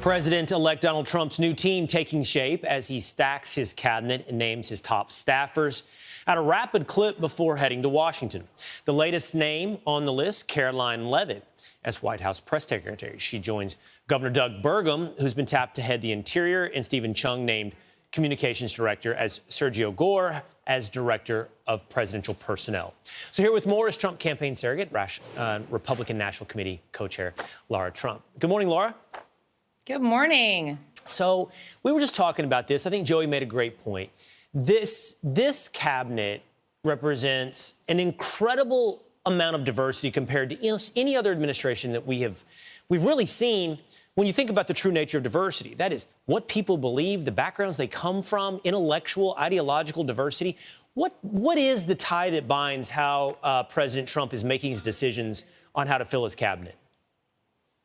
President-elect Donald Trump's new team taking shape as he stacks his cabinet and names his top staffers at a rapid clip before heading to Washington. The latest name on the list, Caroline Leavitt, as White House press secretary. She joins Governor Doug Burgum, who's been tapped to head the Interior, and Stephen Chung named Communications Director, as Sergio Gore as Director of Presidential Personnel. So here with more is Trump campaign surrogate, Republican National Committee co-chair Lara Trump. Good morning, Laura. Good morning. So we were just talking about this. I think Joey made a great point. This cabinet represents an incredible amount of diversity compared to any other administration that we've really seen. When you think about the true nature of diversity, that is what people believe, the backgrounds they come from, intellectual, ideological diversity. What is the tie that binds how President Trump is making his decisions on how to fill his cabinet?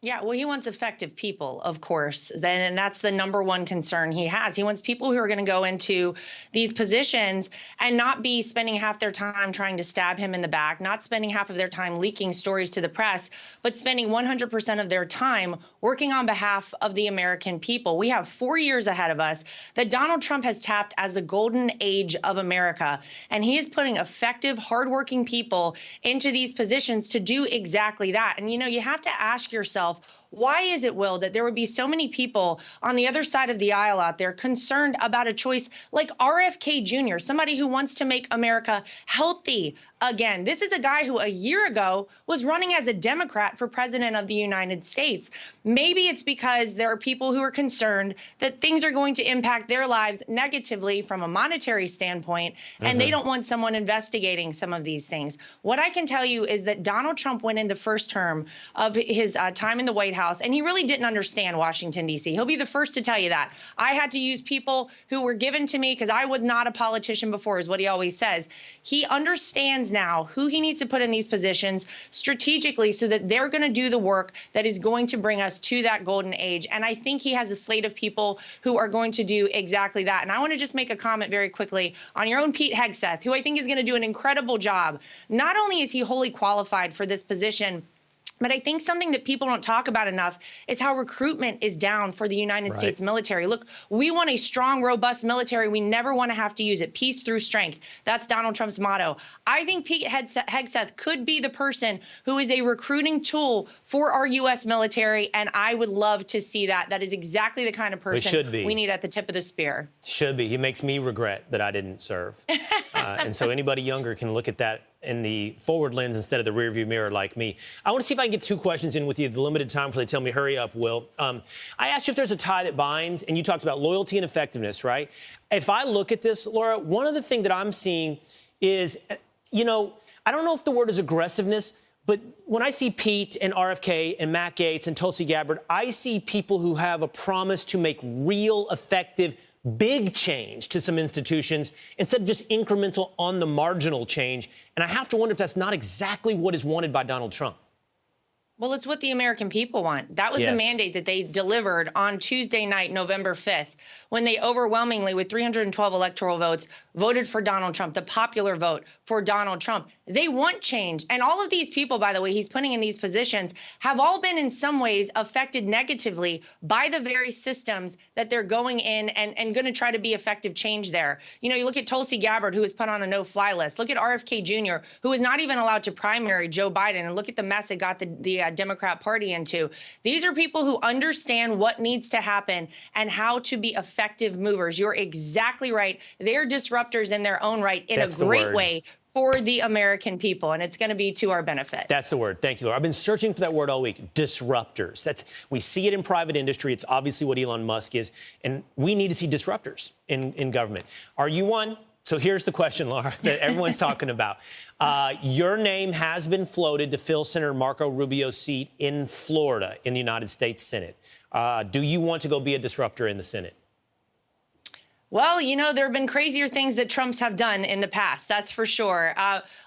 Yeah, well, he wants effective people, of course, and that's the number one concern he has. He wants people who are going to go into these positions and not be spending half their time trying to stab him in the back, not spending half of their time leaking stories to the press, but spending 100% of their time working on behalf of the American people. We have 4 years ahead of us that Donald Trump has tapped as the golden age of America, and he is putting effective, hardworking people into these positions to do exactly that. And, you know, you have to ask yourself, why is it, Will, that there would be so many people on the other side of the aisle out there concerned about a choice like RFK Jr., somebody who wants to make America healthy again? This is a guy who a year ago was running as a Democrat for president of the United States. Maybe it's because there are people who are concerned that things are going to impact their lives negatively from a monetary standpoint, and they don't want someone investigating some of these things. What I can tell you is that Donald Trump went in the first term of his time in the White House, and he really didn't understand Washington, D.C. He'll be the first to tell you that. I had to use people who were given to me because I was not a politician before, is what he always says. He understands now who he needs to put in these positions strategically so that they're going to do the work that is going to bring us to that golden age. And I think he has a slate of people who are going to do exactly that. And I want to just make a comment very quickly on your own Pete Hegseth, who I think is going to do an incredible job. Not only is he wholly qualified for this position, but I think something that people don't talk about enough is how recruitment is down for the United States military. Look, we want a strong, robust military. We never want to have to use it. Peace through strength. That's Donald Trump's motto. I think Pete Hegseth could be the person who is a recruiting tool for our U.S. military, and I would love to see that. That is exactly the kind of person we need at the tip of the spear. Should be. He makes me regret that I didn't serve. And so anybody younger can look at that in the forward lens instead of the rearview mirror like me. I want to see if I can get 2 questions in with you. The limited time before they tell me hurry up, Will. I asked you if there's a tie that binds, and you talked about loyalty and effectiveness, right? If I look at this, Laura, one of the things that I'm seeing is, you know, I don't know if the word is aggressiveness, but when I see Pete and RFK and Matt Gaetz and Tulsi Gabbard, I see people who have a promise to make real, effective, big change to some institutions instead of just incremental on the marginal change. And I have to wonder if that's not exactly what is wanted by Donald Trump. Well, it's what the American people want. That was the mandate that they delivered on Tuesday night, November 5th, when they overwhelmingly, with 312 electoral votes, voted for Donald Trump, the popular vote for Donald Trump. They want change. And all of these people, by the way, he's putting in these positions have all been in some ways affected negatively by the very systems that they're going in and going to try to be effective change there. You know, you look at Tulsi Gabbard, who was put on a no-fly list. Look at RFK Jr., who was not even allowed to primary Joe Biden. And look at the mess it got the Democrat Party into. These are people who understand what needs to happen and how to be effective movers. You're exactly right. They're disruptors in their own right in a great way for the American people, and it's going to be to our benefit. That's the word. Thank you, Laura. I've been searching for that word all week, disruptors. We see it in private industry. It's obviously what Elon Musk is, and we need to see disruptors in government. Are you one? So here's the question, Laura, that everyone's talking about. Your name has been floated to fill Senator Marco Rubio's seat in Florida in the United States Senate. Do you want to go be a disruptor in the Senate? Well, you know, there have been crazier things that Trumps have done in the past, that's for sure.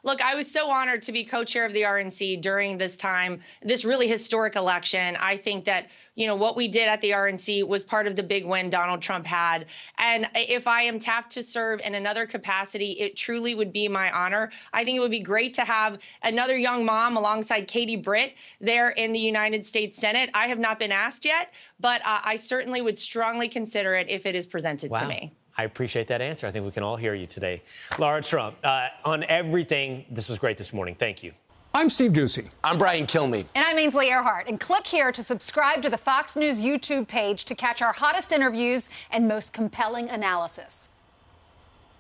Look, I was so honored to be co-chair of the RNC during this time, this really historic election. I think that what we did at the RNC was part of the big win Donald Trump had. And if I am tapped to serve in another capacity, it truly would be my honor. I think it would be great to have another young mom alongside Katie Britt there in the United States Senate. I have not been asked yet, but I certainly would strongly consider it if it is presented to me. I appreciate that answer. I think we can all hear you today. Lara Trump, on everything, this was great this morning. Thank you. I'm Steve Ducey. I'm Brian Kilmeade. And I'm Ainsley Earhart. And click here to subscribe to the Fox News YouTube page to catch our hottest interviews and most compelling analysis.